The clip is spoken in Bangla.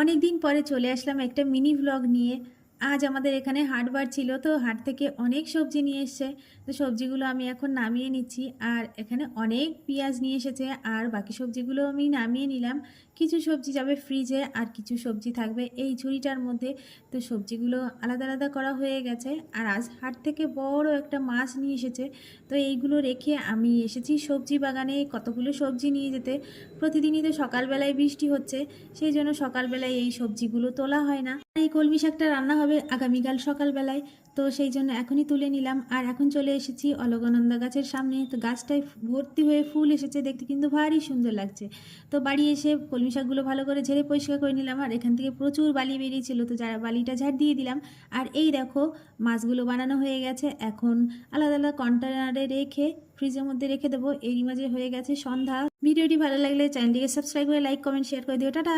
অনেক দিন পরে চলে আসলাম একটা মিনি ভ্লগ নিয়ে। আজ আমাদের এখানে হাটবার ছিল, তো হাট থেকে অনেক সবজি নিয়ে এসছে। তো সবজিগুলো আমি এখন নামিয়ে নিচ্ছি, আর এখানে অনেক পেঁয়াজ নিয়ে এসেছে, আর বাকি সবজিগুলো আমি নামিয়ে নিলাম। কিছু সবজি যাবে ফ্রিজে, আর কিছু সবজি থাকবে এই ঝুড়িটার মধ্যে। তো সবজিগুলো আলাদা আলাদা করা হয়ে গেছে। আর আজ হাট থেকে বড় একটা মাছ নিয়ে এসেছে। তো এইগুলো রেখে আমি এসেছি সবজি বাগানে কতগুলো সবজি নিয়ে যেতে। প্রতিদিনই তো সকালবেলায় বৃষ্টি হচ্ছে, সেই জন্য সকালবেলায় এই সবজিগুলো তোলা হয় না। এই কলমি শাকটা রান্না হবে আগামীকাল সকালবেলায়, তো সেই জন্য এখনই তুলে নিলাম। আর এখন চলে এসেছি অলগনন্দা গাছের সামনে। তো গাছটায় ভর্তি হয়ে ফুল এসেছে, দেখতে কিন্তু ভারী সুন্দর লাগছে। তো বাড়ি এসে কলমি শাকগুলো ভালো করে ঝেড়ে পরিষ্কার করে নিলাম, আর এখান থেকে প্রচুর বালি বেরিয়েছিল, তো যারা বালিটা ঝাড় দিয়ে দিলাম। আর এই দেখো, মাছগুলো বানানো হয়ে গেছে। এখন আলাদা আলাদা কন্টেনারে রেখে ফ্রিজের মধ্যে রেখে দেবো। এরই মাঝে হয়ে গেছে সন্ধ্যা। ভিডিওটি ভালো লাগলে চ্যানেলটিকে সাবস্ক্রাইব করে লাইক কমেন্ট শেয়ার করে দিও। টাটা।